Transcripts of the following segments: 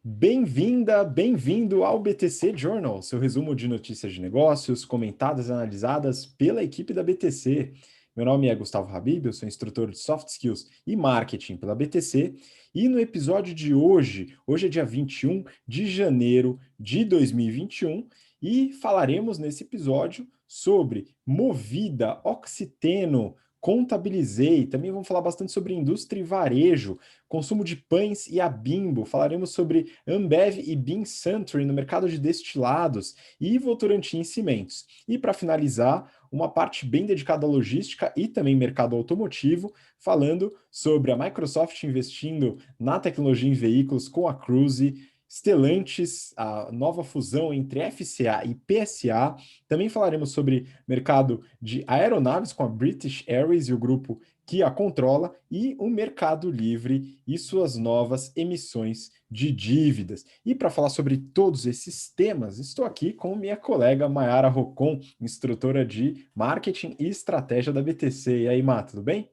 Bem-vinda, bem-vindo ao BTC Journal, seu resumo de notícias de negócios, comentadas e analisadas pela equipe da BTC. Meu nome é Gustavo Habib, eu sou instrutor de Soft Skills e Marketing pela BTC, e no episódio de hoje é dia 21 de janeiro de 2021, e falaremos nesse episódio sobre Movida, Oxiteno, Contabilizei, também vamos falar bastante sobre indústria e varejo, consumo de pães e a Bimbo. Falaremos sobre Ambev e Bean Suntory no mercado de destilados e Votorantim Cimentos. E para finalizar, uma parte bem dedicada à logística e também mercado automotivo, falando sobre a Microsoft investindo na tecnologia em veículos com a Cruze, Stellantis, a nova fusão entre FCA e PSA. Também falaremos sobre mercado de aeronaves com a British Airways e o grupo que a controla, e o Mercado Livre e suas novas emissões de dívidas. E para falar sobre todos esses temas, estou aqui com minha colega Mayara Rocon, instrutora de Marketing e Estratégia da BTC. E aí, Má, tudo bem?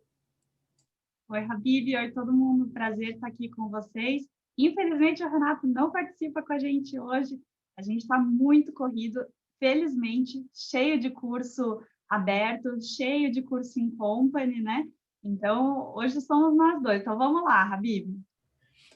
Oi, Habib, oi todo mundo, prazer estar aqui com vocês. Infelizmente, o Renato não participa com a gente hoje, a gente está muito corrido, felizmente, cheio de curso aberto, cheio de curso em company, né? Então, hoje somos nós dois, então vamos lá, Habib.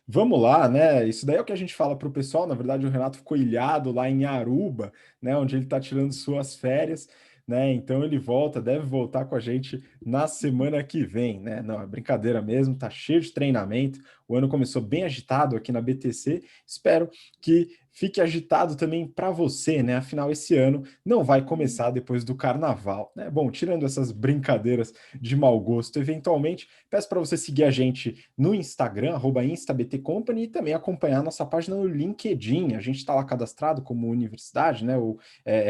Vamos lá, né? Isso daí é o que a gente fala para o pessoal. Na verdade, o Renato ficou ilhado lá em Aruba, né? Onde ele está tirando suas férias, né? Então ele volta, deve voltar com a gente na semana que vem, né? Não, é brincadeira mesmo, tá cheio de treinamento. O ano começou bem agitado aqui na BTC. Espero que fique agitado também para você, né? Afinal, esse ano não vai começar depois do carnaval, né? Bom, tirando essas brincadeiras de mau gosto, eventualmente, peço para você seguir a gente no Instagram, @instabtcompany, e também acompanhar nossa página no LinkedIn. A gente está lá cadastrado como universidade, né, ou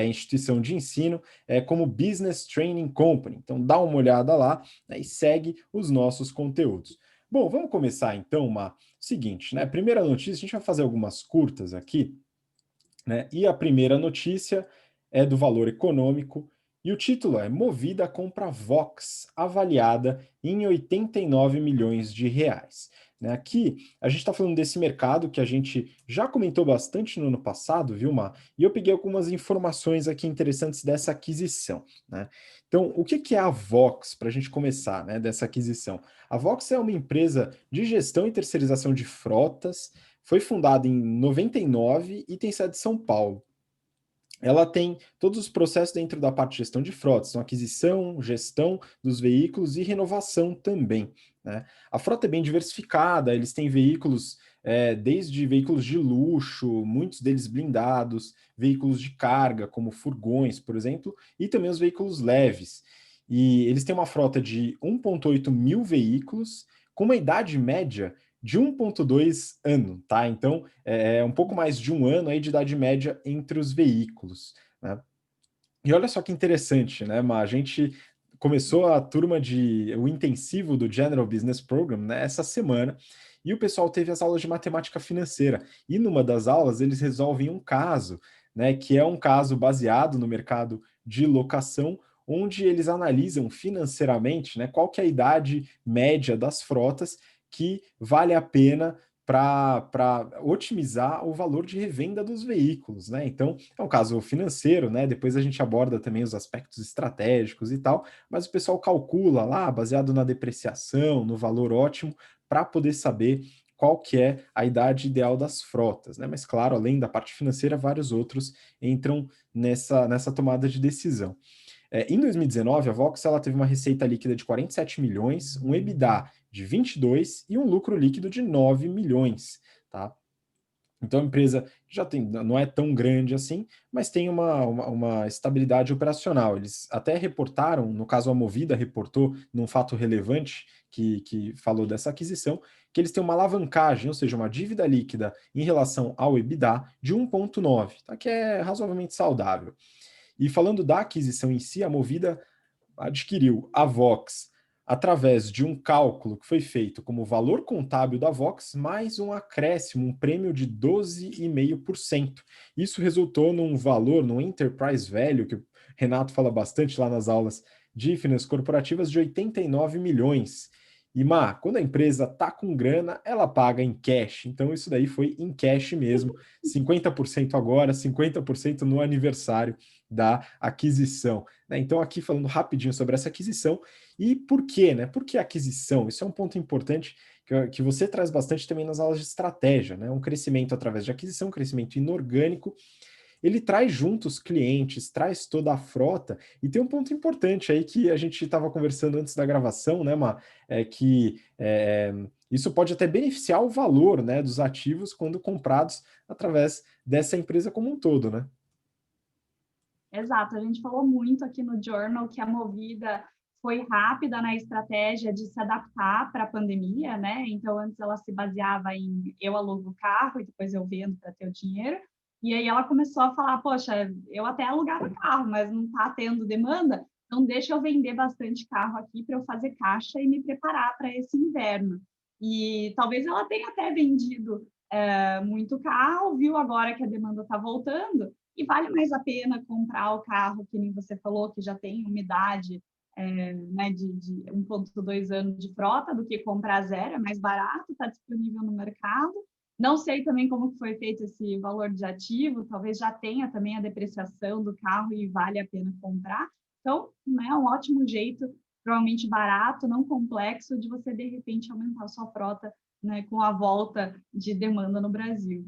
instituição de ensino, como Business Training Company. Então dá uma olhada lá, né, e segue os nossos conteúdos. Bom, vamos começar então, seguinte, né? Primeira notícia, a gente vai fazer algumas curtas aqui, né? E a primeira notícia é do Valor Econômico, e o título é Movida compra Vox, avaliada em 89 milhões de reais. Né? Aqui a gente está falando desse mercado que a gente já comentou bastante no ano passado, viu, Mar? E eu peguei algumas informações aqui interessantes dessa aquisição. Né? Então, o que é a Vox, para a gente começar, né, dessa aquisição? A Vox é uma empresa de gestão e terceirização de frotas, foi fundada em 99 e tem sede em São Paulo. Ela tem todos os processos dentro da parte de gestão de frotas, então aquisição, gestão dos veículos e renovação também. Né? A frota é bem diversificada, eles têm veículos, desde veículos de luxo, muitos deles blindados, veículos de carga, como furgões, por exemplo, e também os veículos leves. E eles têm uma frota de 1,8 mil veículos, com uma idade média de 1,2 ano, tá? Então, é um pouco mais de um ano aí de idade média entre os veículos, né? E olha só que interessante, né, Mas a gente começou a turma o intensivo do General Business Program, né, essa semana, e o pessoal teve as aulas de matemática financeira. E numa das aulas eles resolvem um caso, né, que é um caso baseado no mercado de locação, onde eles analisam financeiramente, né, qual que é a idade média das frotas que vale a pena para otimizar o valor de revenda dos veículos, né? Então, é um caso financeiro, né? Depois a gente aborda também os aspectos estratégicos e tal, mas o pessoal calcula lá, baseado na depreciação, no valor ótimo, para poder saber qual que é a idade ideal das frotas, né? Mas claro, além da parte financeira, vários outros entram nessa tomada de decisão. Em 2019, a Vox ela teve uma receita líquida de 47 milhões, um EBITDA de 22 e um lucro líquido de 9 milhões. Tá? Então, a empresa já tem, não é tão grande assim, mas tem uma estabilidade operacional. Eles até reportaram, no caso a Movida reportou num fato relevante que falou dessa aquisição, que eles têm uma alavancagem, ou seja, uma dívida líquida em relação ao EBITDA de 1,9, tá? Que é razoavelmente saudável. E falando da aquisição em si, a Movida adquiriu a Vox através de um cálculo que foi feito como valor contábil da Vox mais um acréscimo, um prêmio de 12,5%. Isso resultou num valor, num enterprise value, que o Renato fala bastante lá nas aulas de finanças corporativas, de 89 milhões. E, Má, quando a empresa tá com grana, ela paga em cash. Então, isso daí foi em cash mesmo. 50% agora, 50% no aniversário da aquisição, né? Então, aqui falando rapidinho sobre essa aquisição e por quê, né? Por que aquisição? Isso é um ponto importante que você traz bastante também nas aulas de estratégia, né? Um crescimento através de aquisição, um crescimento inorgânico, ele traz junto os clientes, traz toda a frota, e tem um ponto importante aí que a gente estava conversando antes da gravação, né, Ma? Isso pode até beneficiar o valor, né, dos ativos quando comprados através dessa empresa como um todo, né? Exato, a gente falou muito aqui no Journal que a Movida foi rápida na estratégia de se adaptar para a pandemia, né? Então, antes ela se baseava em eu alugo o carro e depois eu vendo para ter o dinheiro. E aí ela começou a falar, poxa, eu até alugava carro, mas não está tendo demanda, então deixa eu vender bastante carro aqui para eu fazer caixa e me preparar para esse inverno. E talvez ela tenha até vendido muito carro, viu agora que a demanda está voltando, e vale mais a pena comprar o carro, que nem você falou, que já tem umidade, né, de 1,2 anos de frota, do que comprar zero, é mais barato, está disponível no mercado. Não sei também como foi feito esse valor de ativo, talvez já tenha também a depreciação do carro e vale a pena comprar. Então, né, um ótimo jeito, provavelmente barato, não complexo, de você, de repente, aumentar a sua frota, né, com a volta de demanda no Brasil.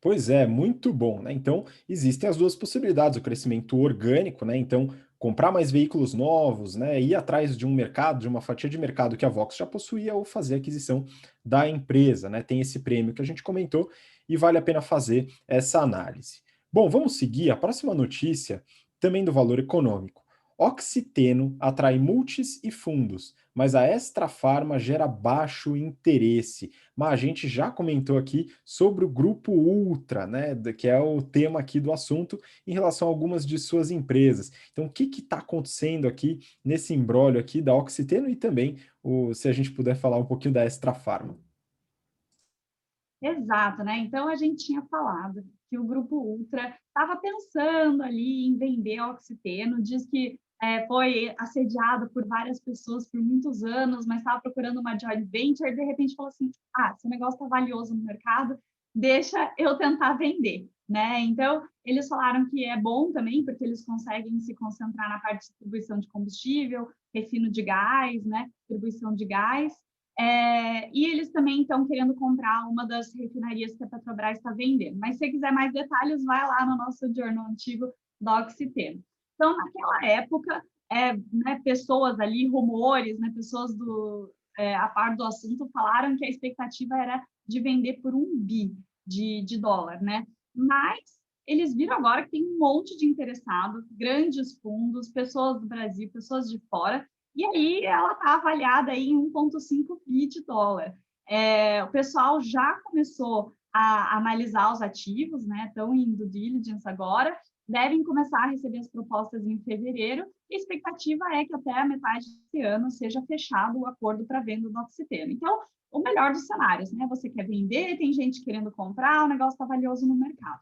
Pois é, muito bom, né? Então, existem as duas possibilidades, o crescimento orgânico, né? Então, comprar mais veículos novos, né? Ir atrás de um mercado, de uma fatia de mercado que a Vox já possuía, ou fazer a aquisição da empresa, né? Tem esse prêmio que a gente comentou e vale a pena fazer essa análise. Bom, vamos seguir. A próxima notícia, também do valor econômico. Oxiteno atrai multis e fundos, mas a Extra Farma gera baixo interesse. Mas a gente já comentou aqui sobre o grupo Ultra, né, que é o tema aqui do assunto, em relação a algumas de suas empresas. Então, o que está acontecendo aqui nesse imbróglio aqui da Oxiteno e também, se a gente puder falar um pouquinho da Extra Farma. Exato, né? Então a gente tinha falado que o Grupo Ultra estava pensando ali em vender Oxiteno, diz que foi assediado por várias pessoas por muitos anos, mas estava procurando uma joint venture, de repente falou assim: ah, esse negócio está valioso no mercado, deixa eu tentar vender, né? Então eles falaram que é bom também, porque eles conseguem se concentrar na parte de distribuição de combustível, refino de gás, né? Distribuição de gás. E eles também estão querendo comprar uma das refinarias que a Petrobras está vendendo. Mas se você quiser mais detalhes, vai lá no nosso jornal antigo do Oxiteno. Então, naquela época, né, pessoas ali, rumores, né, pessoas a par do assunto, falaram que a expectativa era de vender por 1 bi de dólar, né? Mas eles viram agora que tem um monte de interessado, grandes fundos, pessoas do Brasil, pessoas de fora, e aí ela está avaliada aí em 1,5 bi de dólar. O pessoal já começou a analisar os ativos, né? Estão em due diligence agora, devem começar a receber as propostas em fevereiro, e a expectativa é que até a metade desse ano seja fechado o acordo para venda do Oxiteno. Então, o melhor dos cenários, né? Você quer vender, tem gente querendo comprar, o negócio está valioso no mercado.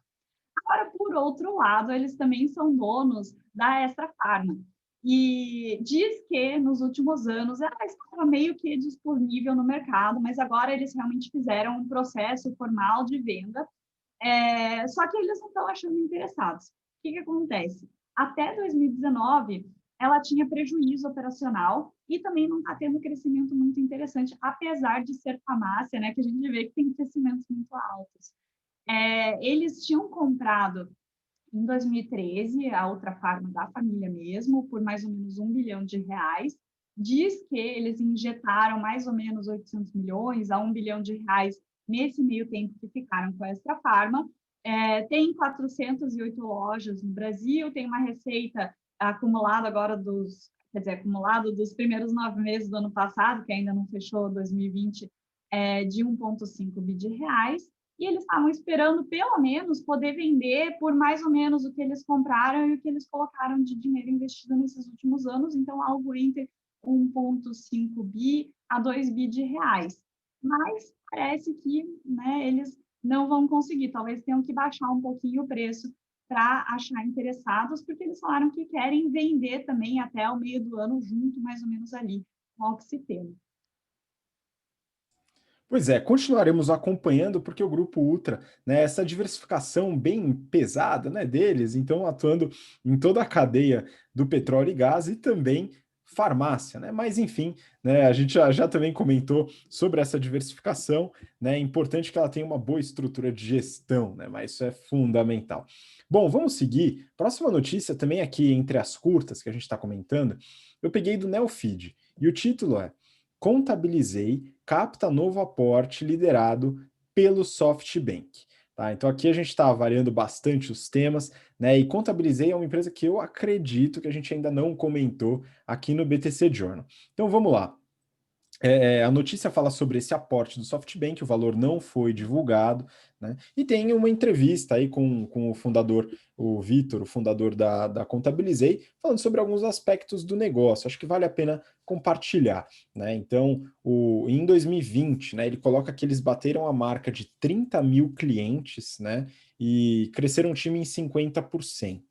Agora, por outro lado, eles também são donos da Extra Farma. E diz que nos últimos anos ela estava meio que disponível no mercado, mas agora eles realmente fizeram um processo formal de venda. Só que eles não estão achando interessados. O que acontece? Até 2019, ela tinha prejuízo operacional e também não está tendo crescimento muito interessante, apesar de ser farmácia, né, que a gente vê que tem crescimentos muito altos. Eles tinham comprado em 2013 a outra farma da família mesmo, por mais ou menos R$ 1 bilhão. Diz que eles injetaram mais ou menos 800 milhões a R$ 1 bilhão nesse meio tempo que ficaram com a Extra Farma. Tem 408 lojas no Brasil, tem uma receita acumulada agora acumulado dos primeiros 9 meses do ano passado, que ainda não fechou 2020, de 1,5 bi de reais. E eles estavam esperando, pelo menos, poder vender por mais ou menos o que eles compraram e o que eles colocaram de dinheiro investido nesses últimos anos, então algo entre 1,5 bi a 2 bi de reais. Mas parece que, né, eles não vão conseguir, talvez tenham que baixar um pouquinho o preço para achar interessados, porque eles falaram que querem vender também até o meio do ano junto, mais ou menos ali, com o Oxiteno. Pois é, continuaremos acompanhando porque o Grupo Ultra, né, essa diversificação bem pesada, né, deles, então atuando em toda a cadeia do petróleo e gás e também farmácia, né? Mas enfim, né, a gente já também comentou sobre essa diversificação, né? É importante que ela tenha uma boa estrutura de gestão, né? Mas isso é fundamental. Bom, vamos seguir. Próxima notícia também aqui entre as curtas que a gente está comentando, eu peguei do Neofeed e o título é Contabilizei capta novo aporte liderado pelo SoftBank. Tá? Então aqui a gente está variando bastante os temas, né? E Contabilizei é uma empresa que eu acredito que a gente ainda não comentou aqui no BTC Journal. Então vamos lá. A notícia fala sobre esse aporte do SoftBank, o valor não foi divulgado, né? E tem uma entrevista aí com o fundador, o Vitor, o fundador da Contabilizei, falando sobre alguns aspectos do negócio. Acho que vale a pena compartilhar, né? Então, em 2020, né, ele coloca que eles bateram a marca de 30 mil clientes, né? E cresceram o time em 50%.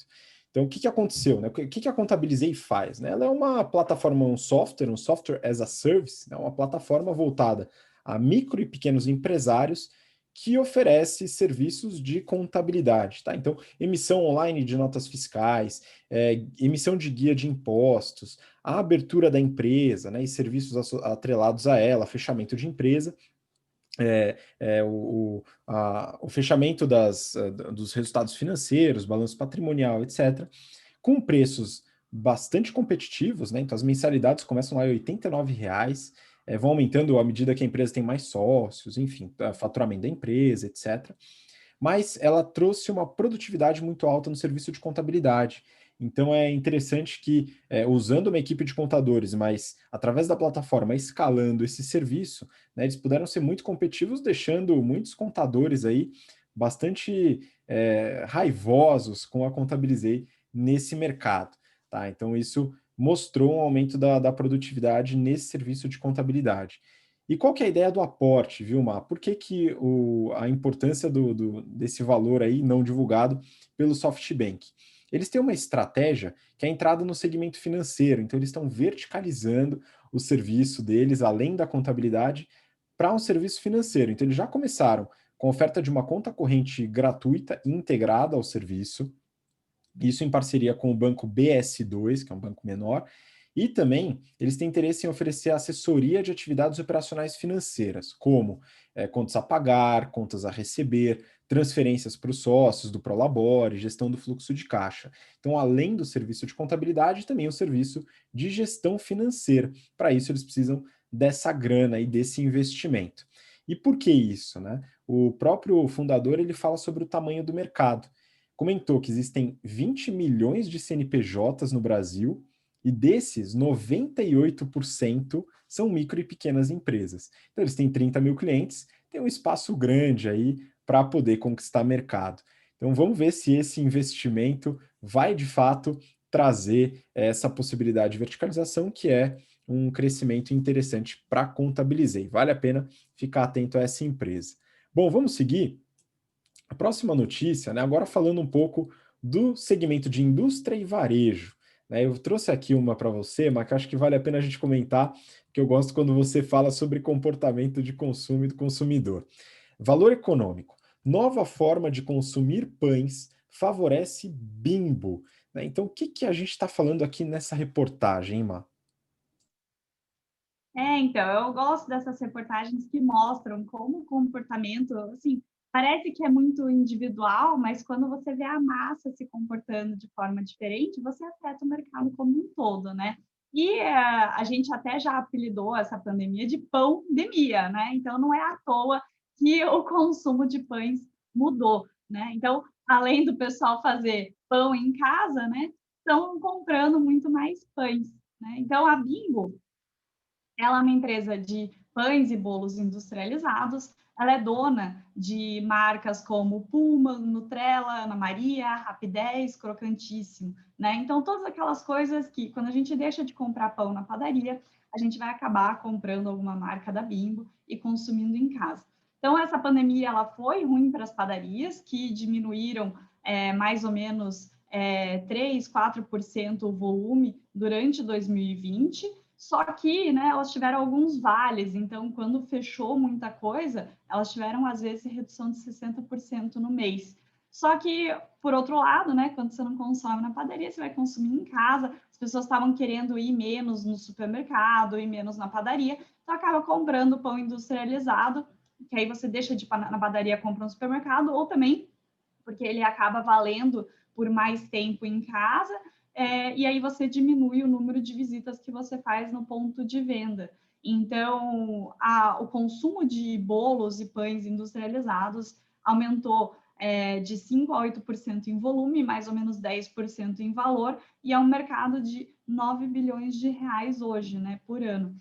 Então, o que aconteceu? Né? O que a Contabilizei faz? Né? Ela é uma plataforma, um software as a service, né? Uma plataforma voltada a micro e pequenos empresários que oferece serviços de contabilidade. Tá? Então, emissão online de notas fiscais, emissão de guia de impostos, a abertura da empresa, né? E serviços atrelados a ela, fechamento de empresa, o fechamento dos resultados financeiros, balanço patrimonial, etc., com preços bastante competitivos, né? Então as mensalidades começam lá em R$ 89, vão aumentando à medida que a empresa tem mais sócios, enfim, faturamento da empresa, etc. Mas ela trouxe uma produtividade muito alta no serviço de contabilidade. Então é interessante que, usando uma equipe de contadores, mas através da plataforma escalando esse serviço, né, eles puderam ser muito competitivos, deixando muitos contadores aí bastante raivosos com a Contabilizei nesse mercado. Tá? Então isso mostrou um aumento da produtividade nesse serviço de contabilidade. E qual que é a ideia do aporte, viu, Mar? Por que, a importância desse valor aí não divulgado pelo SoftBank? Eles têm uma estratégia que é a entrada no segmento financeiro, então eles estão verticalizando o serviço deles, além da contabilidade, para um serviço financeiro. Então eles já começaram com a oferta de uma conta corrente gratuita integrada ao serviço, isso em parceria com o banco BS2, que é um banco menor, e também eles têm interesse em oferecer assessoria de atividades operacionais financeiras, como contas a pagar, contas a receber, transferências para os sócios do Prolabore, gestão do fluxo de caixa. Então, além do serviço de contabilidade, também o serviço de gestão financeira. Para isso, eles precisam dessa grana e desse investimento. E por que isso, né? O próprio fundador ele fala sobre o tamanho do mercado. Comentou que existem 20 milhões de CNPJs no Brasil e desses, 98% são micro e pequenas empresas. Então, eles têm 30 mil clientes, tem um espaço grande aí para poder conquistar mercado. Então, vamos ver se esse investimento vai, de fato, trazer essa possibilidade de verticalização, que é um crescimento interessante para Contabilizei. Vale a pena ficar atento a essa empresa. Bom, vamos seguir. A próxima notícia, né, agora falando um pouco do segmento de indústria e varejo. Né, eu trouxe aqui uma para você, mas que acho que vale a pena a gente comentar, que eu gosto quando você fala sobre comportamento de consumo e do consumidor. Valor econômico. Nova forma de consumir pães favorece Bimbo. Né? Então, o que a gente está falando aqui nessa reportagem, hein, Má? Então, eu gosto dessas reportagens que mostram como o comportamento, assim, parece que é muito individual, mas quando você vê a massa se comportando de forma diferente, você afeta o mercado como um todo, né? E a gente até já apelidou essa pandemia de pandemia, né? Então, não é à toa que o consumo de pães mudou, né? Então, além do pessoal fazer pão em casa, né? Estão comprando muito mais pães, né? Então, a Bimbo ela é uma empresa de pães e bolos industrializados. Ela é dona de marcas como Puma, Nutrela, Ana Maria, Rapidez, Crocantíssimo, né? Então, todas aquelas coisas que, quando a gente deixa de comprar pão na padaria, a gente vai acabar comprando alguma marca da Bimbo e consumindo em casa. Então, essa pandemia ela foi ruim para as padarias, que diminuíram mais ou menos 3, 4% o volume durante 2020, Só que, né, elas tiveram alguns vales, então quando fechou muita coisa, elas tiveram às vezes redução de 60% no mês. Só que, por outro lado, né, quando você não consome na padaria, você vai consumir em casa. As pessoas estavam querendo ir menos no supermercado, ir menos na padaria, então acaba comprando pão industrializado, que aí você deixa de ir na padaria, compra no supermercado, ou também porque ele acaba valendo por mais tempo em casa, e aí você diminui o número de visitas que você faz no ponto de venda. Então, o consumo de bolos e pães industrializados aumentou de 5% a 8% em volume, mais ou menos 10% em valor, e é um mercado de 9 bilhões de reais hoje, né, por ano.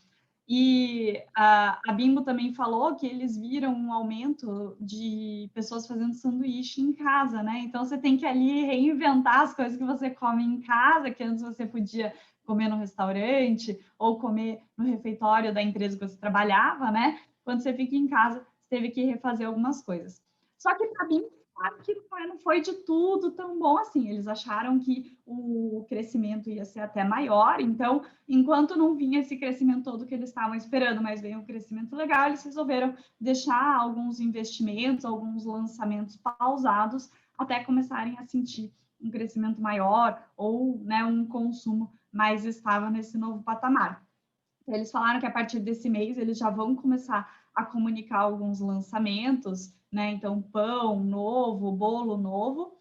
E a Bimbo também falou que eles viram um aumento de pessoas fazendo sanduíche em casa, né? Então você tem que ali reinventar as coisas que você come em casa, que antes você podia comer no restaurante ou comer no refeitório da empresa que você trabalhava, né? Quando você fica em casa, você teve que refazer algumas coisas. Só que para mim, claro que não foi de tudo tão bom assim. Eles acharam que o crescimento ia ser até maior, então enquanto não vinha esse crescimento todo que eles estavam esperando, mas veio um crescimento legal, eles resolveram deixar alguns investimentos, alguns lançamentos pausados, até começarem a sentir um crescimento maior ou, né, um consumo mais estável nesse novo patamar. Eles falaram que a partir desse mês eles já vão começar a comunicar alguns lançamentos, né? Então, pão novo, bolo novo.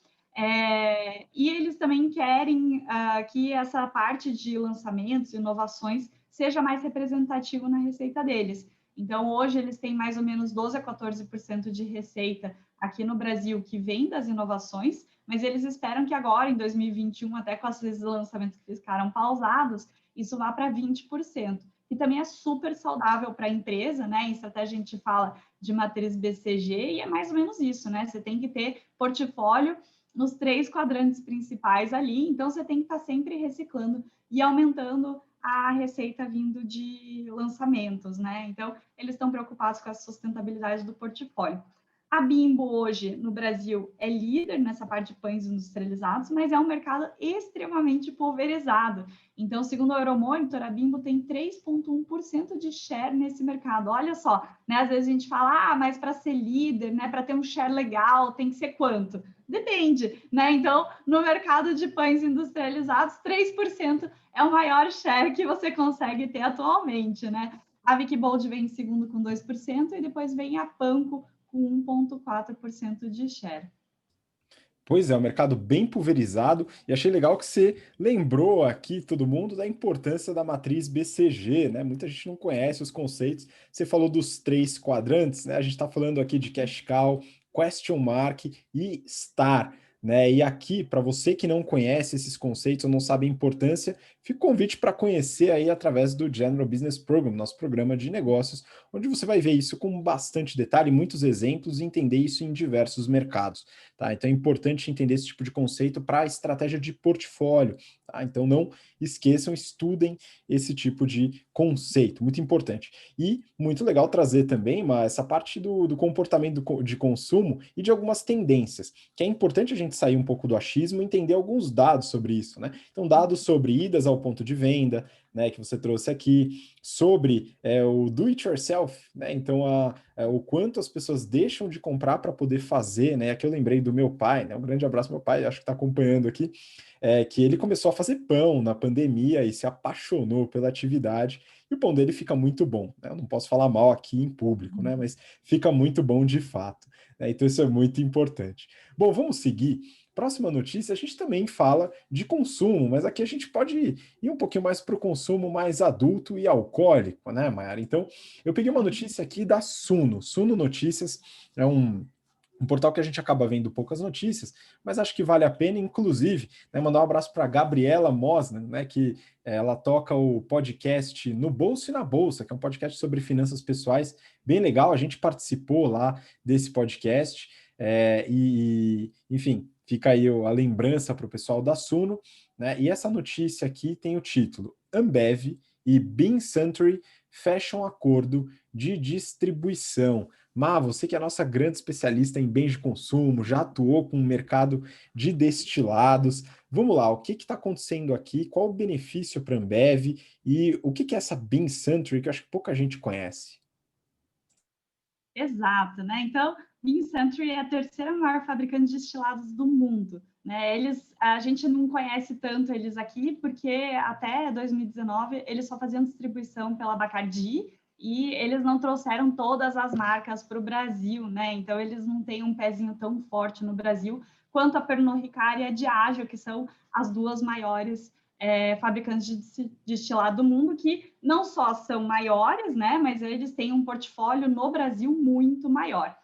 E eles também querem que essa parte de lançamentos, inovações, seja mais representativo na receita deles. Então, hoje eles têm mais ou menos 12 a 14% de receita aqui no Brasil que vem das inovações, mas eles esperam que agora, em 2021, até com esses lançamentos que ficaram pausados, isso vá para 20%, que também é super saudável para a empresa, né? Em estratégia a gente fala de matriz BCG e é mais ou menos isso, né? Você tem que ter portfólio nos 3 quadrantes principais ali, então você tem que estar sempre reciclando e aumentando a receita vindo de lançamentos, né? Então, eles estão preocupados com a sustentabilidade do portfólio. A Bimbo hoje no Brasil é líder nessa parte de pães industrializados, mas é um mercado extremamente pulverizado. Então, segundo o Euromonitor, a Bimbo tem 3,1% de share nesse mercado. Olha só, né? Às vezes a gente fala, mas para ser líder, né, para ter um share legal, tem que ser quanto? Depende, né? Então, no mercado de pães industrializados, 3% é o maior share que você consegue ter atualmente, né? A Vicky Bold vem em segundo com 2% e depois vem a Panko com 1,4% de share. Pois é, um mercado bem pulverizado, e achei legal que você lembrou aqui todo mundo da importância da matriz BCG, né? Muita gente não conhece os conceitos. Você falou dos 3 quadrantes, né? A gente está falando aqui de cash cow, question mark e star, né? E aqui, para você que não conhece esses conceitos ou não sabe a importância, fica o convite para conhecer aí através do General Business Program, nosso programa de negócios, onde você vai ver isso com bastante detalhe, muitos exemplos e entender isso em diversos mercados. Tá? Então é importante entender esse tipo de conceito para a estratégia de portfólio. Tá? Então não esqueçam, estudem esse tipo de conceito, muito importante. E muito legal trazer também essa parte do comportamento de consumo e de algumas tendências, que é importante a gente sair um pouco do achismo e entender alguns dados sobre isso. Né? Então, dados sobre idas ao ponto de venda, né, que você trouxe aqui, sobre o do it yourself, né? Então o quanto as pessoas deixam de comprar para poder fazer, né? Aqui eu lembrei do meu pai, né? Um grande abraço ao meu pai, acho que está acompanhando aqui, que ele começou a fazer pão na pandemia e se apaixonou pela atividade, e o pão dele fica muito bom, né? Eu não posso falar mal aqui em público, né? Mas fica muito bom de fato, né? Então isso é muito importante. Bom, vamos seguir. Próxima notícia, a gente também fala de consumo, mas aqui a gente pode ir um pouquinho mais para o consumo mais adulto e alcoólico, né, Mayara? Então, eu peguei uma notícia aqui da Suno. Suno Notícias é um portal que a gente acaba vendo poucas notícias, mas acho que vale a pena, inclusive, né, mandar um abraço para a Gabriela Mosner, né, que ela toca o podcast No Bolso e na Bolsa, que é um podcast sobre finanças pessoais, bem legal, a gente participou lá desse podcast, enfim, fica aí a lembrança para o pessoal da Suno, né, e essa notícia aqui tem o título Ambev e Bean Suntory fecham acordo de distribuição. Você que é a nossa grande especialista em bens de consumo, já atuou com o mercado de destilados. Vamos lá, o que está acontecendo aqui? Qual o benefício para a Ambev? E o que é essa Bean Century, que eu acho que pouca gente conhece? Exato, né? Então, Bean Century é a terceira maior fabricante de destilados do mundo, né? A gente não conhece tanto eles aqui, porque até 2019 eles só faziam distribuição pela Bacardi e eles não trouxeram todas as marcas para o Brasil, né? Então, eles não têm um pezinho tão forte no Brasil quanto a Pernod Ricard e a Diageo, que são as duas maiores fabricantes de destilado do mundo, que não só são maiores, né, mas eles têm um portfólio no Brasil muito maior.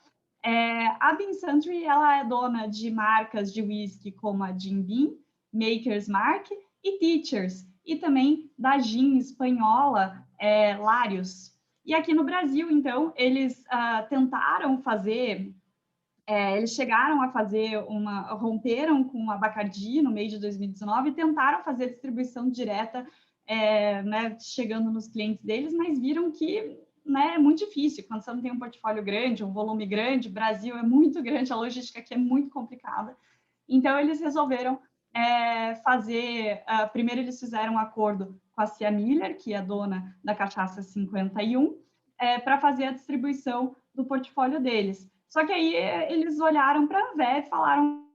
A Beam Suntory, ela é dona de marcas de whisky como a Jim Beam, Maker's Mark e Teachers, e também da gin espanhola Larios. E aqui no Brasil, então, eles tentaram fazer eles chegaram a fazer romperam com a Bacardi no meio de 2019 e tentaram fazer distribuição direta, né, chegando nos clientes deles, mas viram que, né, é muito difícil. Quando você não tem um portfólio grande, um volume grande, o Brasil é muito grande, a logística aqui é muito complicada. Então, eles resolveram fazer... primeiro, eles fizeram um acordo com a Cia Miller, que é dona da Cachaça 51, para fazer a distribuição do portfólio deles. Só que aí eles olharam para a Ambev e falaram: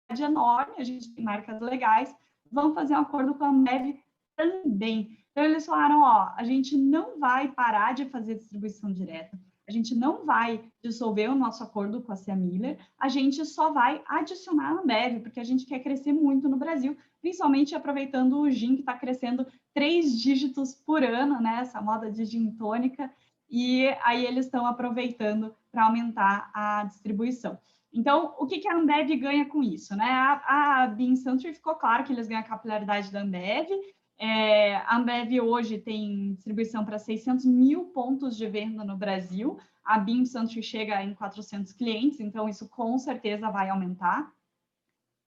é enorme, a gente tem marcas legais, vamos fazer um acordo com a Ambev também. Então eles falaram: a gente não vai parar de fazer distribuição direta, a gente não vai dissolver o nosso acordo com a Cia Miller, a gente só vai adicionar a Ambev, porque a gente quer crescer muito no Brasil, principalmente aproveitando o gin que está crescendo 3 dígitos por ano, né? Essa moda de gin tônica. E aí eles estão aproveitando para aumentar a distribuição. Então, o que a Ambev ganha com isso? Né? A Beam Suntory ficou claro que eles ganham a capilaridade da Ambev. A Ambev hoje tem distribuição para 600 mil pontos de venda no Brasil. A Beam Suntory chega em 400 clientes, então isso com certeza vai aumentar.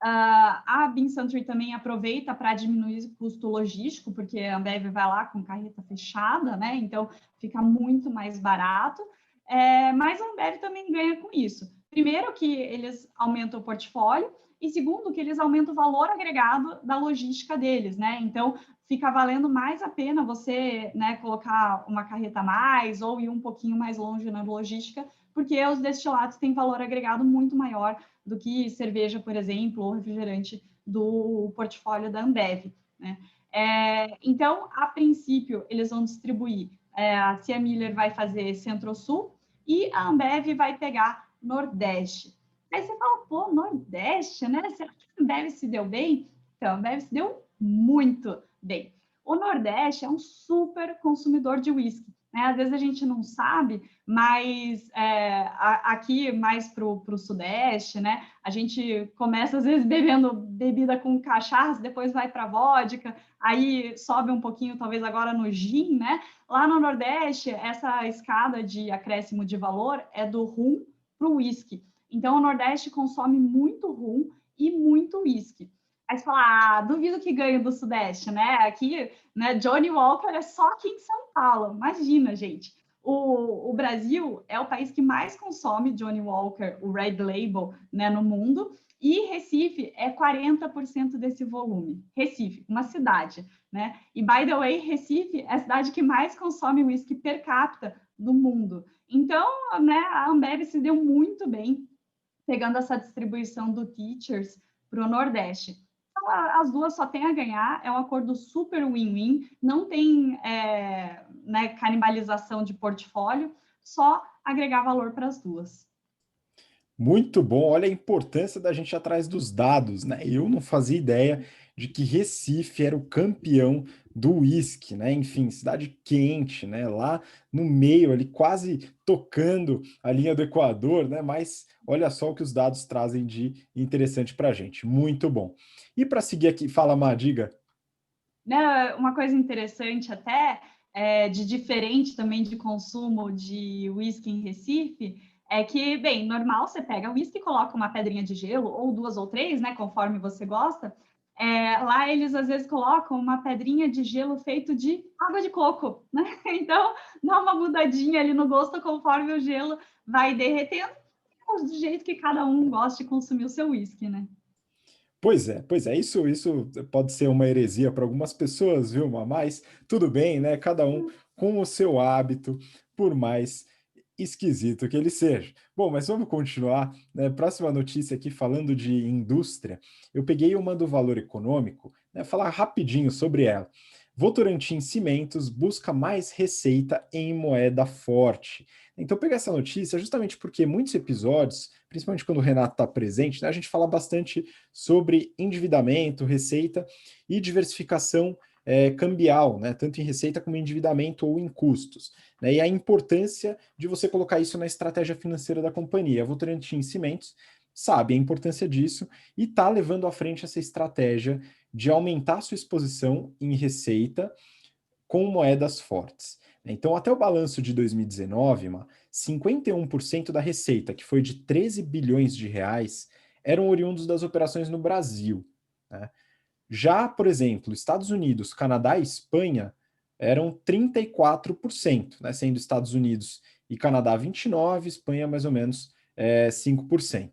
A Beam Suntory também aproveita para diminuir o custo logístico, porque a Ambev vai lá com carreta fechada, né? Então fica muito mais barato. Mas a Ambev também ganha com isso. Primeiro, que eles aumentam o portfólio, e segundo, que eles aumentam o valor agregado da logística deles, né? Então fica valendo mais a pena você, né, colocar uma carreta a mais ou ir um pouquinho mais longe na logística, porque os destilados têm valor agregado muito maior do que cerveja, por exemplo, ou refrigerante do portfólio da Ambev, né? Então, a princípio, eles vão distribuir. A Cia Miller vai fazer Centro-Sul e a Ambev vai pegar Nordeste. Aí você fala, pô, Nordeste, né? Será que a Ambev se deu bem? Então, a Ambev se deu muito bem. O Nordeste é um super consumidor de uísque, né? Às vezes a gente não sabe, mas aqui mais para o Sudeste, né? A gente começa às vezes bebendo bebida com cachaça, depois vai para vodka, aí sobe um pouquinho, talvez agora no gin, né? Lá no Nordeste, essa escada de acréscimo de valor é do rum para o uísque. Então, o Nordeste consome muito rum e muito uísque. Aí você fala, duvido que ganhe do Sudeste, né? Aqui, né, Johnny Walker é só aqui em São Paulo. Imagina, gente. O Brasil é o país que mais consome Johnny Walker, o Red Label, né, no mundo, e Recife é 40% desse volume. Recife, uma cidade, né? E, by the way, Recife é a cidade que mais consome whisky per capita do mundo. Então, né, a Ambev se deu muito bem pegando essa distribuição do Teachers para o Nordeste. Então, as duas só têm a ganhar, é um acordo super win-win, não tem né, canibalização de portfólio, só agregar valor para as duas. Muito bom, olha a importância da gente ir atrás dos dados, né? Eu não fazia ideia de que Recife era o campeão do uísque, né? Enfim, cidade quente, né? Lá no meio, ali quase tocando a linha do Equador, né? Mas olha só o que os dados trazem de interessante para a gente. Muito bom. E para seguir aqui, fala, Má, diga. Né, uma coisa interessante até, de diferente também de consumo de uísque em Recife, é que, bem, normal você pega o uísque e coloca uma pedrinha de gelo, ou duas ou três, né, conforme você gosta, Lá eles às vezes colocam uma pedrinha de gelo feito de água de coco, né? Então dá uma mudadinha ali no gosto conforme o gelo vai derretendo, do jeito que cada um gosta de consumir o seu whisky, né? Pois é, isso pode ser uma heresia para algumas pessoas, viu, mas tudo bem, né? Cada um com o seu hábito, por mais esquisito que ele seja. Bom, mas vamos continuar, né? Próxima notícia aqui falando de indústria. Eu peguei uma do Valor Econômico, né? Falar rapidinho sobre ela. Votorantim Cimentos busca mais receita em moeda forte. Então, peguei essa notícia justamente porque muitos episódios, principalmente quando o Renato está presente, né, a gente fala bastante sobre endividamento, receita e diversificação cambial, né, tanto em receita como em endividamento ou em custos. Né, e a importância de você colocar isso na estratégia financeira da companhia. A Votorantim Cimentos sabe a importância disso e está levando à frente essa estratégia de aumentar sua exposição em receita com moedas fortes. Então, até o balanço de 2019, 51% da receita, que foi de 13 bilhões de reais, eram oriundos das operações no Brasil. Né? Já, por exemplo, Estados Unidos, Canadá e Espanha eram 34%, né? Sendo Estados Unidos e Canadá 29%, Espanha mais ou menos 5%.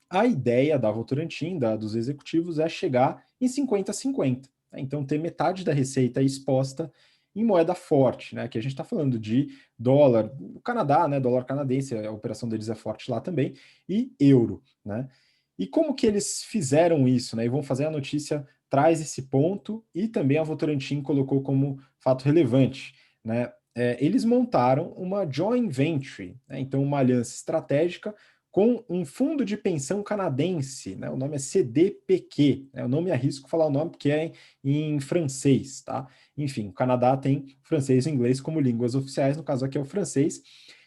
A ideia da Votorantim, dos executivos, é chegar em 50-50. Né? Então, ter metade da receita exposta em moeda forte, né? Que a gente está falando de dólar, o Canadá, né? Dólar canadense, a operação deles é forte lá também, e euro, né? E como que eles fizeram isso, né? E vão fazer a notícia traz esse ponto e também a Votorantim colocou como fato relevante, né? Eles montaram uma joint venture, né? Então uma aliança estratégica com um fundo de pensão canadense, né? O nome é CDPQ, né? Eu não me arrisco a falar o nome porque é em francês, tá? Enfim, o Canadá tem francês e inglês como línguas oficiais, no caso aqui é o francês.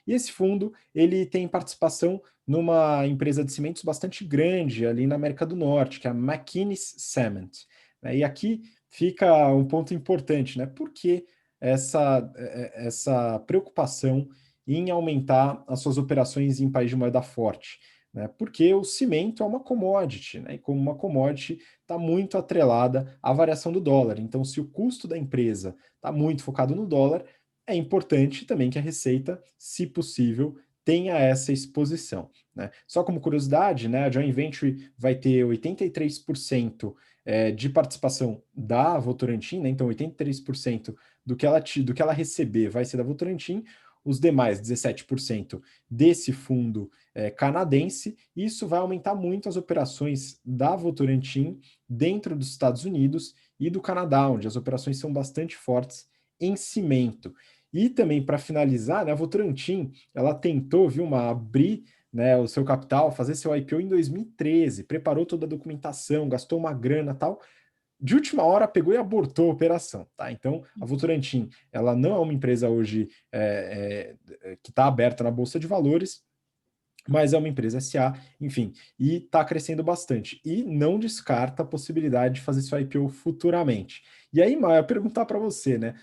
E esse fundo, ele tem participação numa empresa de cimentos bastante grande ali na América do Norte, que é a McInnes Cement. Né? E aqui fica um ponto importante, né? Por que essa preocupação em aumentar as suas operações em país de moeda forte? Né? Porque o cimento é uma commodity, né? E como uma commodity está muito atrelada à variação do dólar. Então, se o custo da empresa está muito focado no dólar, é importante também que a receita, se possível, tenha essa exposição. Né? Só como curiosidade, né, a joint venture vai ter 83% de participação da Votorantim, né? Então 83% do que ela receber vai ser da Votorantim, os demais 17% desse fundo canadense. Isso vai aumentar muito as operações da Votorantim dentro dos Estados Unidos e do Canadá, onde as operações são bastante fortes em cimento. E também, para finalizar, né, a Votorantim, ela tentou, viu, abrir, né, o seu capital, fazer seu IPO em 2013, preparou toda a documentação, gastou uma grana tal. De última hora pegou e abortou a operação, tá? Então, a Votorantim, ela não é uma empresa hoje que está aberta na Bolsa de Valores, mas é uma empresa SA, enfim, e está crescendo bastante. E não descarta a possibilidade de fazer seu IPO futuramente. E aí, Maia, eu perguntar para você, né?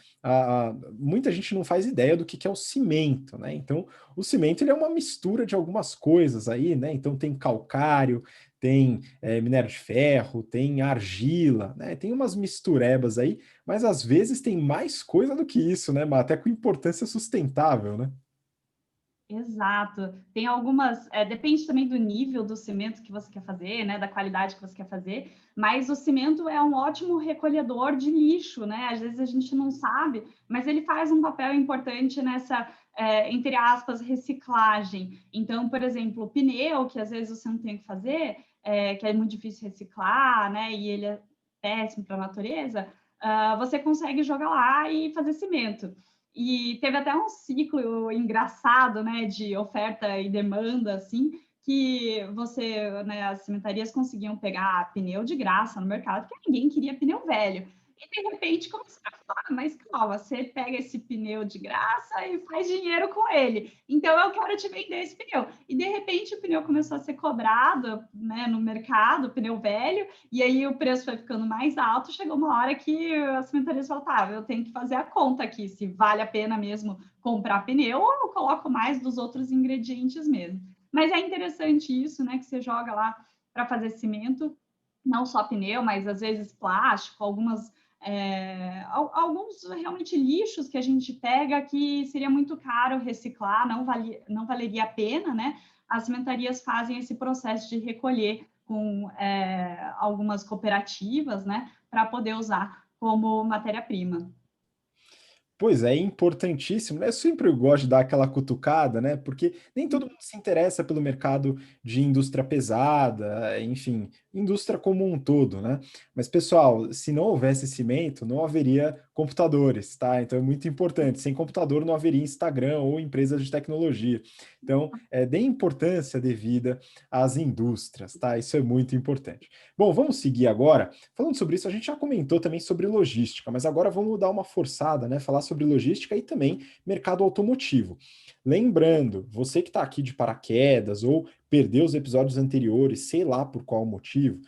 Muita gente não faz ideia do que é o cimento, né? Então, o cimento ele é uma mistura de algumas coisas aí, né? Então, tem calcário, tem minério de ferro, tem argila, né? Tem umas misturebas aí, mas às vezes tem mais coisa do que isso, né, Maia? Até com importância sustentável, né? Exato. Tem algumas, depende também do nível do cimento que você quer fazer, né, da qualidade que você quer fazer, mas o cimento é um ótimo recolhedor de lixo, né? Às vezes a gente não sabe, mas ele faz um papel importante nessa, entre aspas, reciclagem. Então, por exemplo, o pneu, que às vezes você não tem o que fazer, que é muito difícil reciclar, né, e ele é péssimo para a natureza, você consegue jogar lá e fazer cimento. E teve até um ciclo engraçado, né, de oferta e demanda, assim, que né, as cimentarias conseguiam pegar pneu de graça no mercado, porque ninguém queria pneu velho. E de repente começaram a falar, mas calma, você pega esse pneu de graça e faz dinheiro com ele. Então eu quero te vender esse pneu. E de repente o pneu começou a ser cobrado, né, no mercado, pneu velho, e aí o preço foi ficando mais alto, chegou uma hora que as cimentarias falaram, tá, eu tenho que fazer a conta aqui, se vale a pena mesmo comprar pneu ou eu coloco mais dos outros ingredientes mesmo. Mas é interessante isso, né, que você joga lá para fazer cimento não só pneu, mas às vezes plástico, alguns realmente lixos que a gente pega que seria muito caro reciclar, não valeria a pena, né? As cimentarias fazem esse processo de recolher com algumas cooperativas, né, para poder usar como matéria-prima. Pois é, importantíssimo, né? Eu sempre gosto de dar aquela cutucada, né? Porque nem todo mundo se interessa pelo mercado de indústria pesada, enfim, indústria como um todo, né? Mas, pessoal, se não houvesse cimento, não haveria computadores, tá? Então é muito importante. Sem computador não haveria Instagram ou empresas de tecnologia. Então, dê importância devida às indústrias, tá? Isso é muito importante. Bom, vamos seguir agora. Falando sobre isso, a gente já comentou também sobre logística, mas agora vamos dar uma forçada, né? Falar sobre logística e também mercado automotivo. Lembrando, você que está aqui de paraquedas ou perdeu os episódios anteriores, sei lá por qual motivo,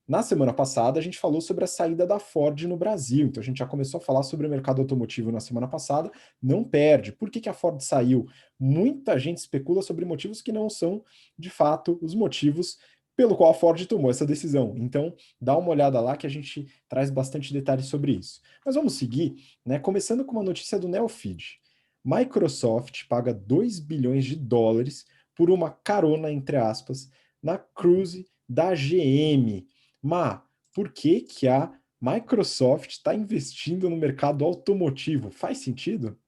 na semana passada a gente falou sobre a saída da Ford no Brasil, então a gente já começou a falar sobre o mercado automotivo na semana passada, não perde. Por que a Ford saiu? Muita gente especula sobre motivos que não são, de fato, os motivos pelo qual a Ford tomou essa decisão. Então, dá uma olhada lá que a gente traz bastante detalhes sobre isso. Mas vamos seguir, né? Começando com uma notícia do Neofeed. Microsoft paga 2 bilhões de dólares por uma carona, entre aspas, na Cruze da GM. Por que que a Microsoft está investindo no mercado automotivo? Faz sentido?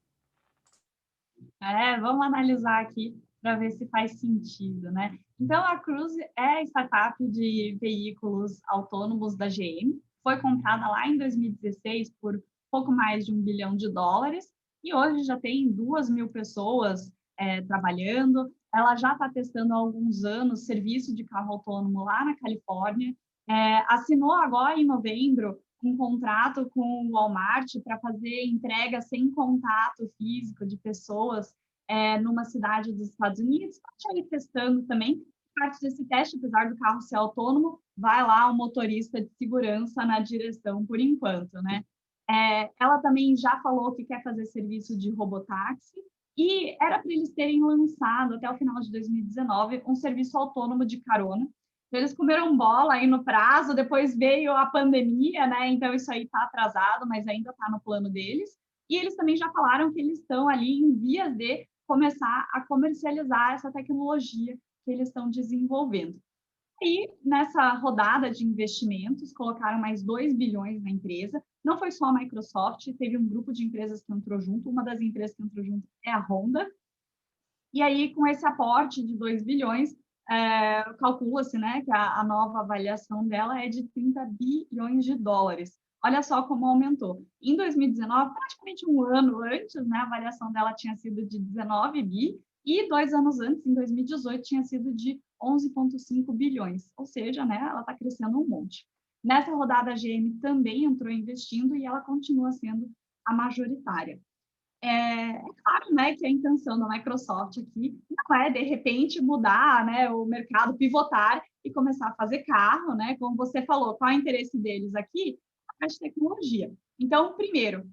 Vamos analisar aqui para ver se faz sentido, né? Então, a Cruze é a startup de veículos autônomos da GM, foi comprada lá em 2016 por pouco mais de US$ 1 bilhão e hoje já tem 2.000 pessoas trabalhando. Ela já está testando há alguns anos serviço de carro autônomo lá na Califórnia. Assinou agora em novembro um contrato com o Walmart para fazer entrega sem contato físico de pessoas numa cidade dos Estados Unidos. Está aí testando também. Parte desse teste, apesar do carro ser autônomo, vai lá o motorista de segurança na direção por enquanto, né? Ela também já falou que quer fazer serviço de robotáxi e era para eles terem lançado até o final de 2019 um serviço autônomo de carona. Eles comeram bola aí no prazo, depois veio a pandemia, né? Então isso aí está atrasado, mas ainda está no plano deles. E eles também já falaram que eles estão ali em vias de começar a comercializar essa tecnologia que eles estão desenvolvendo. E nessa rodada de investimentos, colocaram mais 2 bilhões na empresa. Não foi só a Microsoft, teve um grupo de empresas que entrou junto. Uma das empresas que entrou junto é a Honda, e aí, com esse aporte de 2 bilhões, calcula-se, né, que a nova avaliação dela é de 30 bilhões de dólares. Olha só como aumentou. Em 2019, praticamente um ano antes, né, a avaliação dela tinha sido de 19 bi, e 2 anos antes, em 2018, tinha sido de 11,5 bilhões. Ou seja, né, ela está crescendo um monte. Nessa rodada, a GM também entrou investindo e ela continua sendo a majoritária. É claro, né, que a intenção da Microsoft aqui não é, de repente, mudar, né, o mercado, pivotar e começar a fazer carro, né? Como você falou, qual é o interesse deles aqui? A parte de tecnologia. Então, primeiro,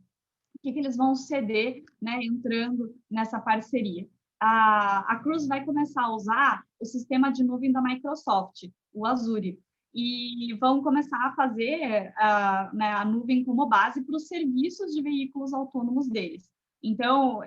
o que eles vão ceder, né, entrando nessa parceria? A Cruise vai começar a usar o sistema de nuvem da Microsoft, o Azure, e vão começar a fazer né, a nuvem como base para os serviços de veículos autônomos deles. Então,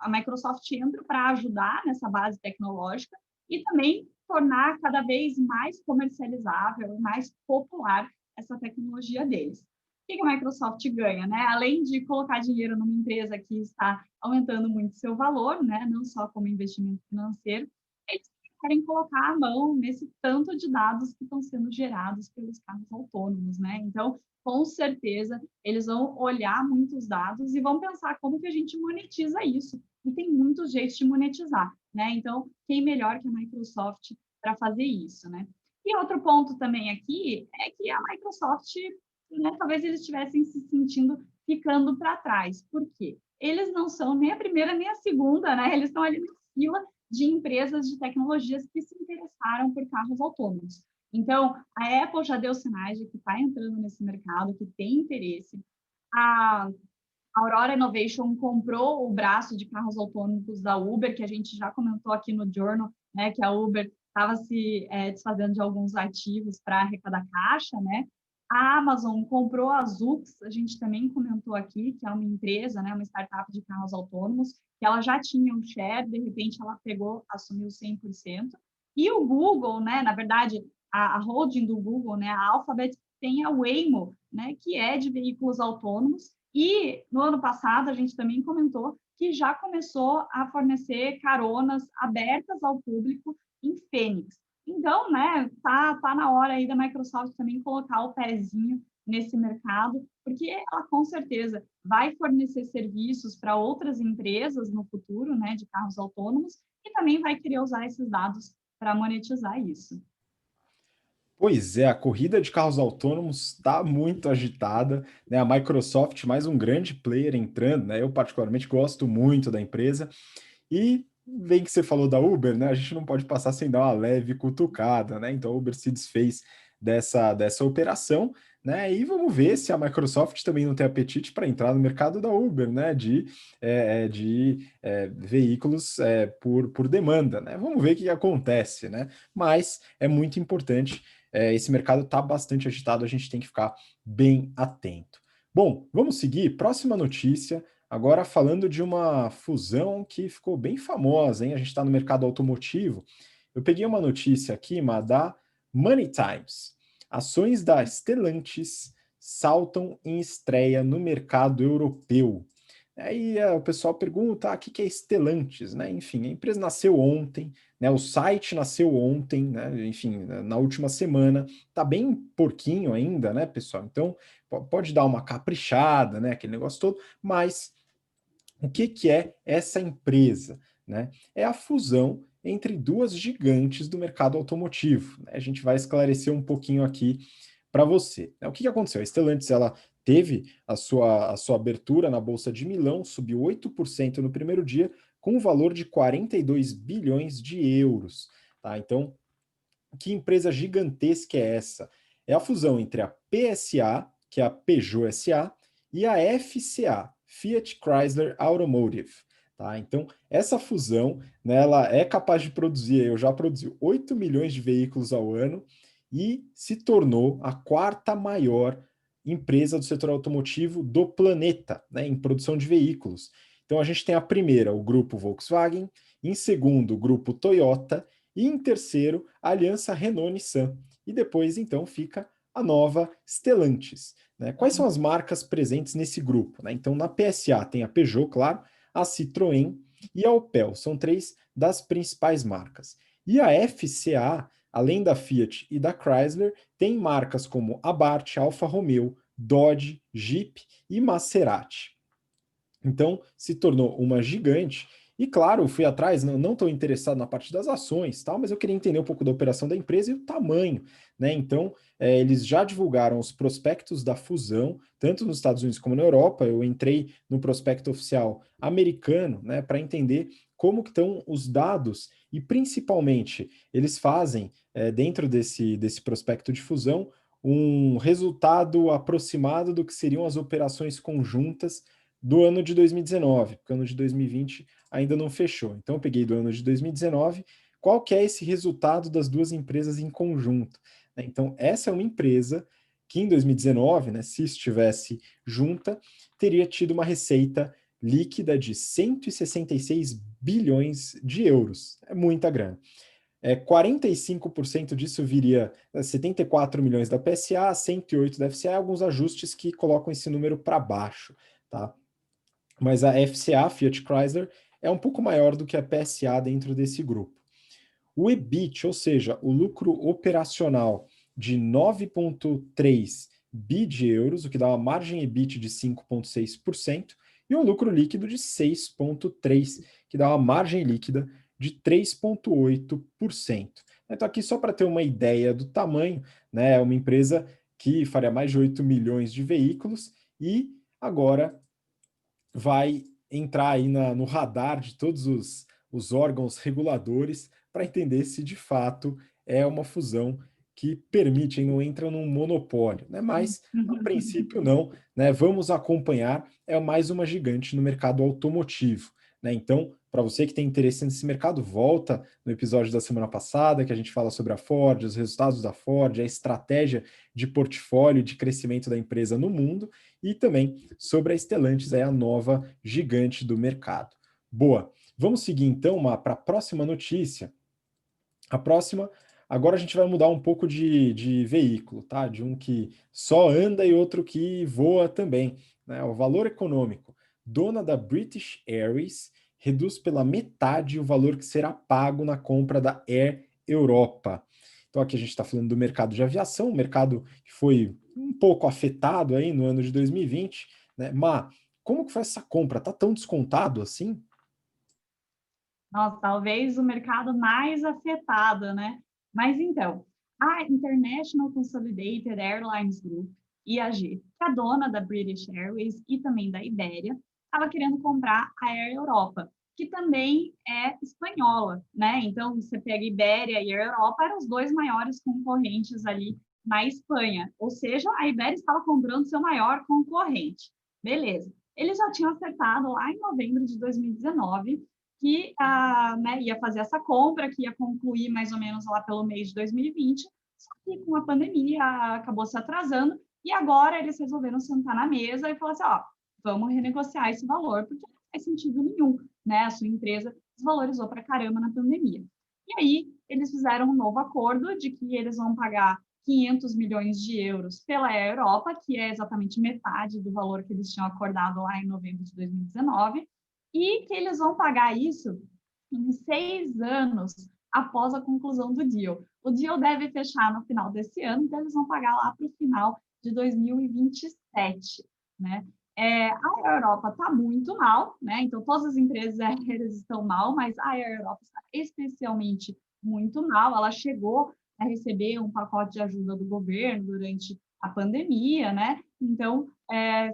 a Microsoft entra para ajudar nessa base tecnológica e também tornar cada vez mais comercializável, mais popular essa tecnologia deles. O que a Microsoft ganha, né? Além de colocar dinheiro numa empresa que está aumentando muito seu valor, né? Não só como investimento financeiro, eles querem colocar a mão nesse tanto de dados que estão sendo gerados pelos carros autônomos, né? Então, com certeza, eles vão olhar muitos dados e vão pensar como que a gente monetiza isso. E tem muitos jeitos de monetizar, né? Então, quem melhor que a Microsoft para fazer isso, né? E outro ponto também aqui é que a Microsoft, né, talvez eles estivessem se sentindo ficando para trás. Por quê? Eles não são nem a primeira nem a segunda, né? Eles estão ali na fila de empresas de tecnologias que se interessaram por carros autônomos. Então, a Apple já deu sinais de que está entrando nesse mercado, que tem interesse. A Aurora Innovation comprou o braço de carros autônomos da Uber, que a gente já comentou aqui no Journal, né, que a Uber estava se desfazendo de alguns ativos para arrecadar caixa, né? A Amazon comprou a Zoox, a gente também comentou aqui, que é uma empresa, né, uma startup de carros autônomos, que ela já tinha um share, de repente ela pegou, assumiu 100%. E o Google, né, na verdade, a holding do Google, né, a Alphabet, tem a Waymo, né, que é de veículos autônomos. E no ano passado a gente também comentou que já começou a fornecer caronas abertas ao público em Fênix. Então, né, tá na hora aí da Microsoft também colocar o pezinho nesse mercado, porque ela com certeza vai fornecer serviços para outras empresas no futuro, né, de carros autônomos, e também vai querer usar esses dados para monetizar isso. Pois é, a corrida de carros autônomos está muito agitada, né? A Microsoft, mais um grande player entrando, né? Eu particularmente gosto muito da empresa. E bem que você falou da Uber, né? A gente não pode passar sem dar uma leve cutucada, né? Então a Uber se desfez dessa operação, né? E vamos ver se a Microsoft também não tem apetite para entrar no mercado da Uber, né? De veículos por demanda, né? Vamos ver o que acontece, né? Mas é muito importante. Esse mercado está bastante agitado, a gente tem que ficar bem atento. Bom, vamos seguir. Próxima notícia. Agora, falando de uma fusão que ficou bem famosa, hein? A gente está no mercado automotivo. Eu peguei uma notícia aqui, da Money Times. Ações da Stellantis saltam em estreia no mercado europeu. Aí o pessoal pergunta, o que é Stellantis, né? Enfim, a empresa nasceu ontem, né? O site nasceu ontem, né? Enfim, na última semana. Tá bem porquinho ainda, né, pessoal? Então, pode dar uma caprichada, né? Aquele negócio todo, mas o que é essa empresa? Né? É a fusão entre duas gigantes do mercado automotivo. Né? A gente vai esclarecer um pouquinho aqui para você. O que aconteceu? A Stellantis ela teve a sua abertura na Bolsa de Milão, subiu 8% no primeiro dia, com um valor de 42 bilhões de euros. Tá? Então, que empresa gigantesca é essa? É a fusão entre a PSA, que é a Peugeot SA, e a FCA, Fiat Chrysler Automotive. Tá? Então, essa fusão, né, ela é capaz de produzir, eu já produzi 8 milhões de veículos ao ano e se tornou a quarta maior empresa do setor automotivo do planeta, né, em produção de veículos. Então, a gente tem a primeira, o grupo Volkswagen, em segundo, o grupo Toyota, e em terceiro, a aliança Renault-Nissan. E depois, então, fica a nova Stellantis. Né? Quais são as marcas presentes nesse grupo? Né? Então, na PSA tem a Peugeot, claro, a Citroën e a Opel. São três das principais marcas. E a FCA, além da Fiat e da Chrysler, tem marcas como Abarth, Alfa Romeo, Dodge, Jeep e Maserati. Então, se tornou uma gigante. E claro, fui atrás, não estou interessado na parte das ações, tal, mas eu queria entender um pouco da operação da empresa e o tamanho. Né? Então, eles já divulgaram os prospectos da fusão, tanto nos Estados Unidos como na Europa. Eu entrei no prospecto oficial americano, né, para entender como que estão os dados e, principalmente, eles fazem, dentro desse prospecto de fusão, um resultado aproximado do que seriam as operações conjuntas do ano de 2019, porque o ano de 2020 ainda não fechou. Então eu peguei do ano de 2019, qual que é esse resultado das duas empresas em conjunto. Né? Então essa é uma empresa que em 2019, né, se estivesse junta, teria tido uma receita líquida de 166 bilhões de euros. É muita grana. 45% disso viria 74 milhões da PSA, 108 da FCA, alguns ajustes que colocam esse número para baixo. Tá? Mas a FCA, Fiat Chrysler, é um pouco maior do que a PSA dentro desse grupo. O EBIT, ou seja, o lucro operacional de 9,3 bi de euros, o que dá uma margem EBIT de 5,6%, e um lucro líquido de 6,3%, que dá uma margem líquida de 3,8%. Então, aqui só para ter uma ideia do tamanho, né, é uma empresa que faria mais de 8 milhões de veículos e agora vai entrar aí no radar de todos os órgãos reguladores para entender se de fato é uma fusão que permite, não entra num monopólio, né? Mas a princípio não, né? Vamos acompanhar, é mais uma gigante no mercado automotivo, né? Então, para você que tem interesse nesse mercado, volta no episódio da semana passada, que a gente fala sobre a Ford, os resultados da Ford, a estratégia de portfólio de crescimento da empresa no mundo e também sobre a Stellantis, a nova gigante do mercado. Boa, vamos seguir então para a próxima notícia. A próxima, agora a gente vai mudar um pouco de veículo, tá? De um que só anda e outro que voa também, né? O valor econômico. Dona da British Airways reduz pela metade o valor que será pago na compra da Air Europa. Então aqui a gente está falando do mercado de aviação, um mercado que foi um pouco afetado aí no ano de 2020, né? Mas como que foi essa compra? Tá tão descontado assim? Nossa, talvez o mercado mais afetado, né? Mas então, a International Consolidated Airlines Group, IAG, que é a dona da British Airways e também da Iberia, estava querendo comprar a Air Europa, que também é espanhola, né? Então, você pega Iberia e Air Europa, eram os dois maiores concorrentes ali na Espanha. Ou seja, a Iberia estava comprando seu maior concorrente. Beleza. Eles já tinham acertado lá em novembro de 2019 que né, ia fazer essa compra, que ia concluir mais ou menos lá pelo mês de 2020, só que com a pandemia acabou se atrasando, e agora eles resolveram sentar na mesa e falar assim, ó, vamos renegociar esse valor, porque não faz sentido nenhum, né? A sua empresa desvalorizou para caramba na pandemia. E aí, eles fizeram um novo acordo de que eles vão pagar 500 milhões de euros pela Europa, que é exatamente metade do valor que eles tinham acordado lá em novembro de 2019, e que eles vão pagar isso em 6 anos após a conclusão do deal. O deal deve fechar no final desse ano, então eles vão pagar lá para o final de 2027, né? A Europa está muito mal, né? Então todas as empresas aéreas estão mal, mas a Europa está especialmente muito mal. Ela chegou a receber um pacote de ajuda do governo durante a pandemia, né? Então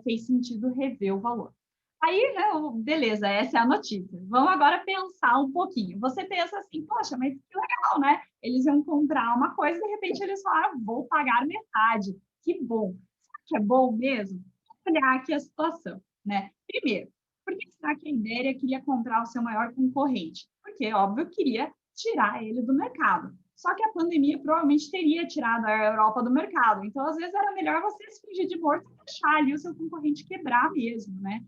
fez sentido rever o valor. Aí, né, beleza, essa é a notícia. Vamos agora pensar um pouquinho. Você pensa assim, poxa, mas que legal, né? Eles iam comprar uma coisa e de repente eles falaram, vou pagar metade. Que bom. Será que é bom mesmo? Vamos olhar aqui a situação, né? Primeiro, por que será que a Iberia queria comprar o seu maior concorrente? Porque, óbvio, queria tirar ele do mercado. Só que a pandemia provavelmente teria tirado a Europa do mercado. Então, às vezes, era melhor você se fingir de morto e deixar ali o seu concorrente quebrar mesmo, né?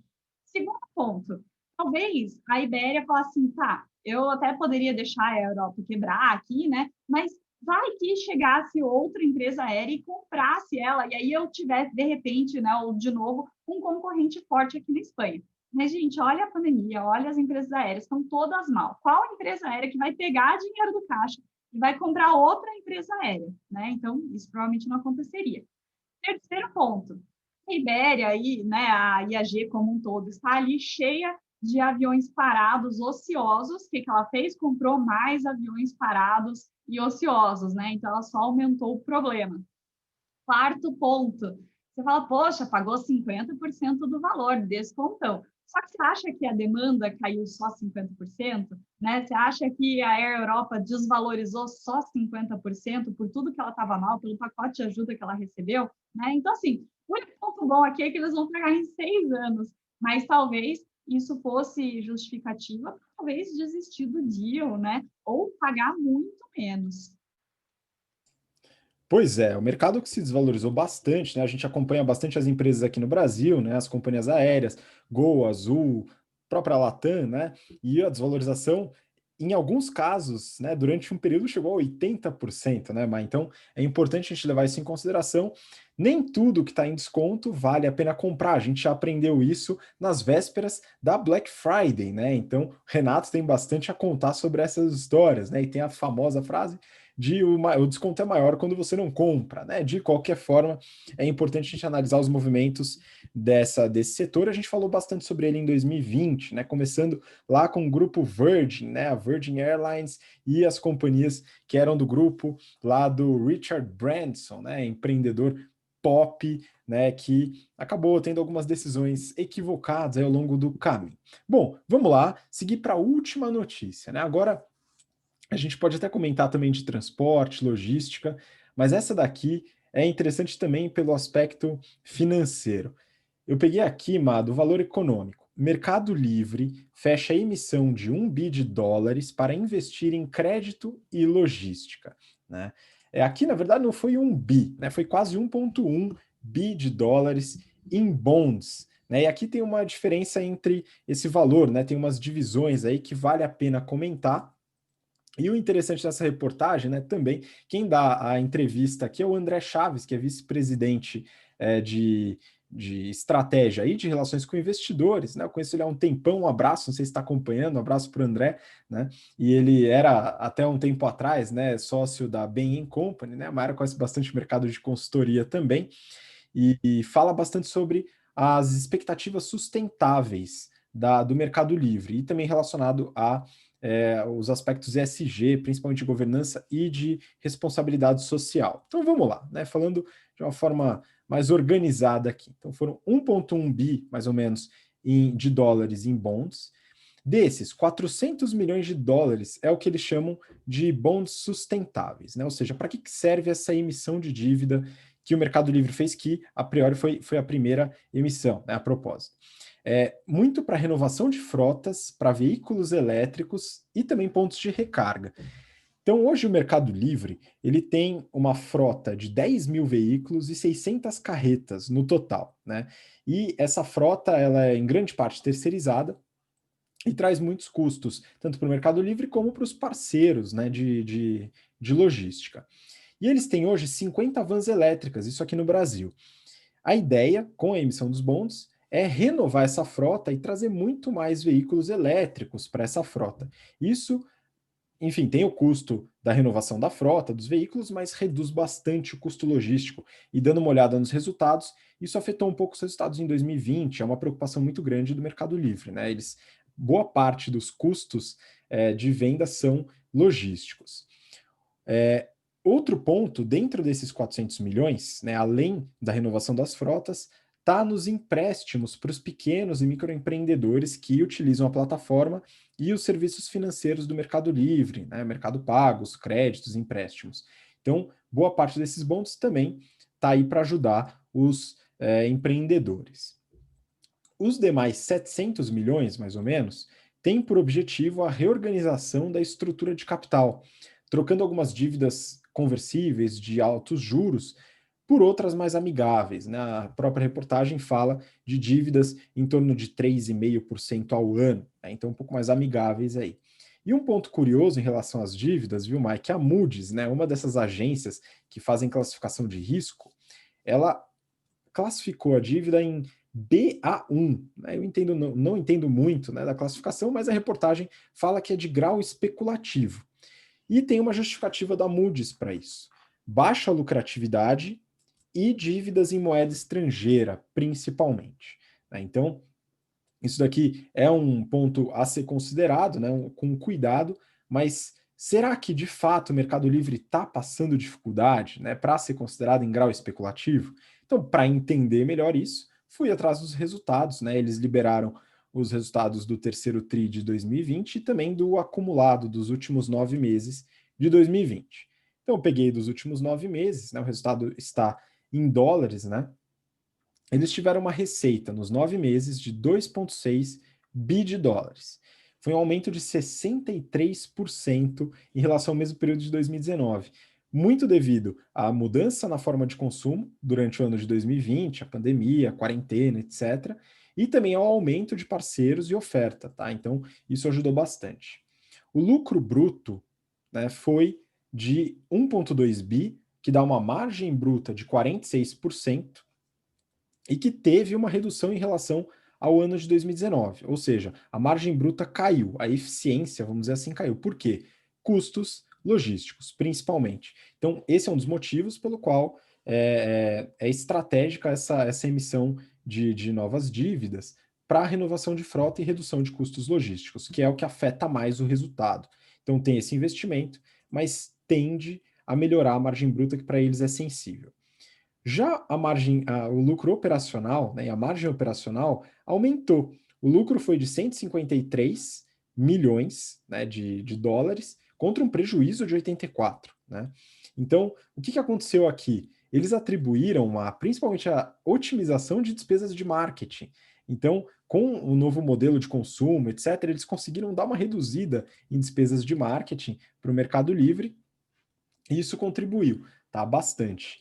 Segundo ponto, talvez a Ibéria falasse assim, tá, eu até poderia deixar a Europa quebrar aqui, né? Mas vai que chegasse outra empresa aérea e comprasse ela, e aí eu tivesse, de repente, né, ou de novo, um concorrente forte aqui na Espanha. Mas, gente, olha a pandemia, olha as empresas aéreas, estão todas mal. Qual empresa aérea que vai pegar dinheiro do caixa e vai comprar outra empresa aérea, né? Então, isso provavelmente não aconteceria. Terceiro ponto, a Ibéria aí, né, a IAG como um todo, está ali cheia de aviões parados ociosos. O que ela fez? Comprou mais aviões parados e ociosos, né? Então, ela só aumentou o problema. Quarto ponto, você fala, poxa, pagou 50% do valor, descontão. Só que você acha que a demanda caiu só 50%? Né? Você acha que a Air Europa desvalorizou só 50% por tudo que ela estava mal, pelo pacote de ajuda que ela recebeu? Né? Então, assim, o único ponto bom aqui é que eles vão pagar em 6 anos, mas talvez isso fosse justificativa para talvez desistir do deal, né? Ou pagar muito menos. Pois é, o mercado que se desvalorizou bastante, né? A gente acompanha bastante as empresas aqui no Brasil, né? As companhias aéreas, Gol, Azul, própria Latam, né? E a desvalorização, em alguns casos, né? Durante um período chegou a 80%, né? Mas então é importante a gente levar isso em consideração. Nem tudo que está em desconto vale a pena comprar. A gente já aprendeu isso nas vésperas da Black Friday, né? Então, Renato tem bastante a contar sobre essas histórias, né? E tem a famosa frase de o desconto é maior quando você não compra, né? De qualquer forma, é importante a gente analisar os movimentos desse setor. A gente falou bastante sobre ele em 2020, né? Começando lá com o grupo Virgin, né? A Virgin Airlines e as companhias que eram do grupo lá do Richard Branson, né? Empreendedor pop, né, que acabou tendo algumas decisões equivocadas ao longo do caminho. Bom, vamos lá, seguir para a última notícia, né? Agora a gente pode até comentar também de transporte, logística, mas essa daqui é interessante também pelo aspecto financeiro. Eu peguei aqui, Má, do valor econômico. Mercado Livre fecha a emissão de 1 bi para investir em crédito e logística, né? Aqui, na verdade, não foi 1 bi, né? Foi quase 1,1 bi em bonds, né? E aqui tem uma diferença entre esse valor, né? Tem umas divisões aí que vale a pena comentar. E o interessante dessa reportagem, né, também, quem dá a entrevista aqui é o André Chaves, que é vice-presidente de estratégia e de relações com investidores, né? Eu conheço ele há um tempão, um abraço, não sei se está acompanhando, um abraço para o André, né? E ele era, até um tempo atrás, né, sócio da Bain & Company, né? A Mayra conhece bastante o mercado de consultoria também, e fala bastante sobre as expectativas sustentáveis do Mercado Livre, e também relacionado a os aspectos ESG, principalmente de governança e de responsabilidade social. Então vamos lá, né? Falando de uma forma mais organizada aqui. Então foram 1,1 bi, mais ou menos, de dólares em bonds. Desses, 400 milhões de dólares é o que eles chamam de bonds sustentáveis, né? Ou seja, para que serve essa emissão de dívida que o Mercado Livre fez, que a priori foi a primeira emissão, né, a propósito. Muito para renovação de frotas, para veículos elétricos e também pontos de recarga. Então, hoje o Mercado Livre ele tem uma frota de 10 mil veículos e 600 carretas no total, né? E essa frota ela é em grande parte terceirizada e traz muitos custos, tanto para o Mercado Livre como para os parceiros, né, de logística. E eles têm hoje 50 vans elétricas, isso aqui no Brasil. A ideia, com a emissão dos bonds, é renovar essa frota e trazer muito mais veículos elétricos para essa frota. Isso, enfim, tem o custo da renovação da frota, dos veículos, mas reduz bastante o custo logístico. E dando uma olhada nos resultados, isso afetou um pouco os resultados em 2020, é uma preocupação muito grande do Mercado Livre, né? Boa parte dos custos de venda são logísticos. Outro ponto, dentro desses 400 milhões, né, além da renovação das frotas, está nos empréstimos para os pequenos e microempreendedores que utilizam a plataforma e os serviços financeiros do Mercado Livre, né, Mercado Pago, os créditos, empréstimos. Então, boa parte desses bons também está aí para ajudar os empreendedores. Os demais 700 milhões, mais ou menos, têm por objetivo a reorganização da estrutura de capital, trocando algumas dívidas conversíveis de altos juros por outras mais amigáveis, né? A própria reportagem fala de dívidas em torno de 3,5% ao ano, né? Então um pouco mais amigáveis aí. E um ponto curioso em relação às dívidas, viu, Mike? A Moody's, né, uma dessas agências que fazem classificação de risco, ela classificou a dívida em BA1. Né? Eu não entendo muito, né, da classificação, mas a reportagem fala que é de grau especulativo. E tem uma justificativa da Moody's para isso. Baixa lucratividade e dívidas em moeda estrangeira, principalmente. Né? Então, isso daqui é um ponto a ser considerado, né, com cuidado, mas será que de fato o Mercado Livre está passando dificuldade, né, para ser considerado em grau especulativo? Então, para entender melhor isso, fui atrás dos resultados, né? Eles liberaram os resultados do terceiro TRI de 2020 e também do acumulado dos últimos 9 meses de 2020. Então, eu peguei dos últimos 9 meses, né? O resultado está em dólares, né? Eles tiveram uma receita nos 9 meses de 2,6 bi de dólares. Foi um aumento de 63% em relação ao mesmo período de 2019. Muito devido à mudança na forma de consumo durante o ano de 2020, a pandemia, a quarentena, etc. E também ao aumento de parceiros e oferta, tá? Então, isso ajudou bastante. O lucro bruto, né, foi de 1,2 bi, que dá uma margem bruta de 46%, e que teve uma redução em relação ao ano de 2019. Ou seja, a margem bruta caiu, a eficiência, vamos dizer assim, caiu. Por quê? Custos logísticos, principalmente. Então, esse é um dos motivos pelo qual é estratégica essa emissão de novas dívidas para a renovação de frota e redução de custos logísticos, que é o que afeta mais o resultado. Então, tem esse investimento, mas tende a melhorar a margem bruta, que para eles é sensível. Já o lucro operacional, né, a margem operacional aumentou. O lucro foi de 153 milhões, né, de dólares contra um prejuízo de 84. Né? Então, o que aconteceu aqui? Eles atribuíram principalmente a otimização de despesas de marketing. Então, com o novo modelo de consumo, etc., eles conseguiram dar uma reduzida em despesas de marketing para o Mercado Livre, e isso contribuiu, tá, bastante.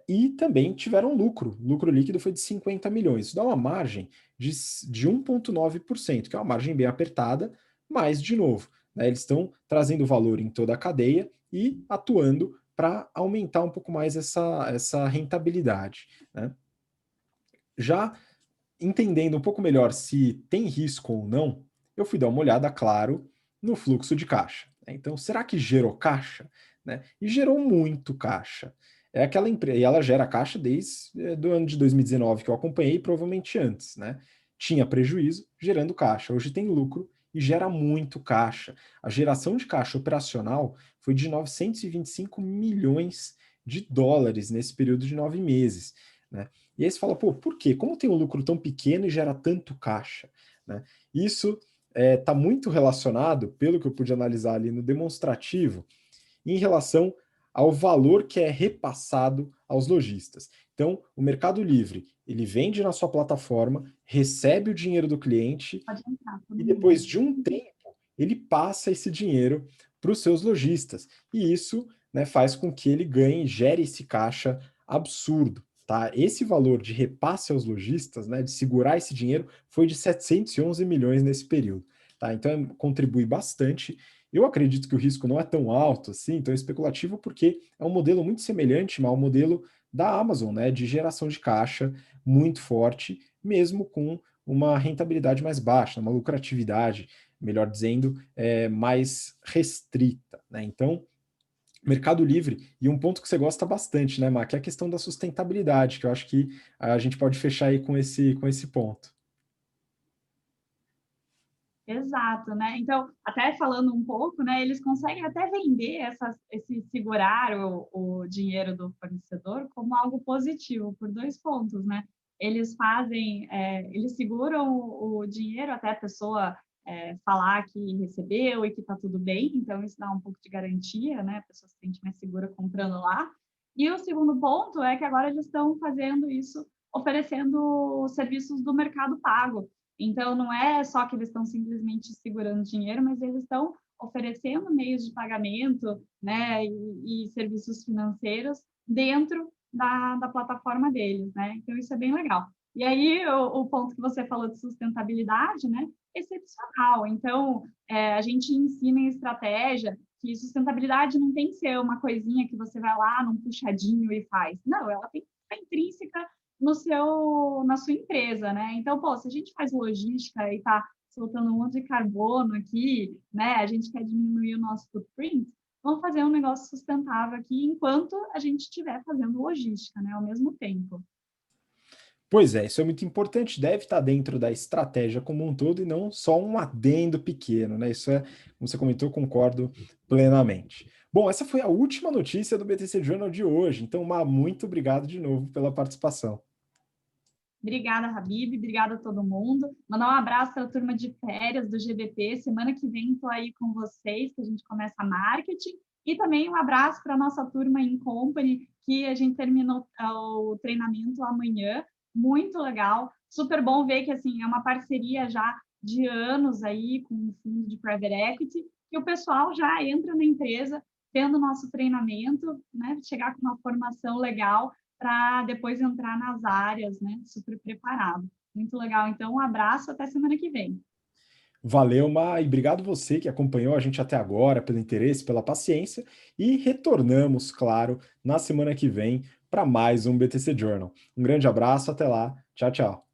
E também tiveram lucro líquido foi de 50 milhões, isso dá uma margem de 1,9%, que é uma margem bem apertada, mas, de novo, né, eles estão trazendo valor em toda a cadeia e atuando para aumentar um pouco mais essa rentabilidade, né? Já entendendo um pouco melhor se tem risco ou não, eu fui dar uma olhada, claro, no fluxo de caixa. Então, será que gerou caixa? Né? E gerou muito caixa. É aquela empresa, e ela gera caixa desde do ano de 2019 que eu acompanhei, provavelmente antes, né? Tinha prejuízo, gerando caixa. Hoje tem lucro e gera muito caixa. A geração de caixa operacional foi de 925 milhões de dólares nesse período de 9 meses, né? E aí você fala, pô, por quê? Como tem um lucro tão pequeno e gera tanto caixa? Né? Isso está muito relacionado, pelo que eu pude analisar ali no demonstrativo, em relação ao valor que é repassado aos lojistas. Então, o Mercado Livre, ele vende na sua plataforma, recebe o dinheiro do cliente Pode entrar, todo e mundo. depois de um tempo, ele passa esse dinheiro para os seus lojistas. E isso, né, faz com que ele ganhe, gere esse caixa absurdo. Tá? Esse valor de repasse aos lojistas, né, de segurar esse dinheiro, foi de 711 milhões nesse período. Tá? Então, contribui bastante. Eu acredito que o risco não é tão alto assim, tão especulativo, porque é um modelo muito semelhante ao modelo da Amazon, né, de geração de caixa muito forte, mesmo com uma rentabilidade mais baixa, uma lucratividade, melhor dizendo, mais restrita. Né? Então, Mercado Livre, e um ponto que você gosta bastante, né, Má, que é a questão da sustentabilidade, que eu acho que a gente pode fechar aí com esse ponto. Exato, né? Então, até falando um pouco, né, eles conseguem até vender esse segurar o dinheiro do fornecedor como algo positivo, por dois pontos, né? Eles fazem, eles seguram o dinheiro até a pessoa falar que recebeu e que está tudo bem, então isso dá um pouco de garantia, né? A pessoa se sente mais segura comprando lá. E o segundo ponto é que agora eles estão fazendo isso, oferecendo serviços do mercado pago. Então, não é só que eles estão simplesmente segurando dinheiro, mas eles estão oferecendo meios de pagamento, né, e serviços financeiros dentro da plataforma deles, né? Então, isso é bem legal. E aí, o ponto que você falou de sustentabilidade, né, excepcional. Então, a gente ensina em estratégia que sustentabilidade não tem que ser uma coisinha que você vai lá num puxadinho e faz. Não, ela tem que estar intrínseca na sua empresa, né? Então, pô, se a gente faz logística e está soltando um monte de carbono aqui, né? A gente quer diminuir o nosso footprint, vamos fazer um negócio sustentável aqui enquanto a gente estiver fazendo logística, né? Ao mesmo tempo. Pois é, isso é muito importante, deve estar dentro da estratégia como um todo e não só um adendo pequeno, né? Isso é, como você comentou, eu concordo plenamente. Bom, essa foi a última notícia do BTC Journal de hoje, então, Má, muito obrigado de novo pela participação. Obrigada, Habib. Obrigada a todo mundo. Mandar um abraço para a turma de férias do GBT. Semana que vem estou aí com vocês, que a gente começa marketing. E também um abraço para a nossa turma em Company, que a gente terminou o treinamento amanhã. Muito legal. Super bom ver que assim é uma parceria já de anos aí com o fundo de Private Equity, e o pessoal já entra na empresa tendo nosso treinamento, né? Chegar com uma formação legal para depois entrar nas áreas, né? Super preparado. Muito legal. Então, um abraço, até semana que vem. Valeu, Má, e obrigado você que acompanhou a gente até agora, pelo interesse, pela paciência, e retornamos, claro, na semana que vem para mais um BTC Journal. Um grande abraço, até lá, tchau, tchau.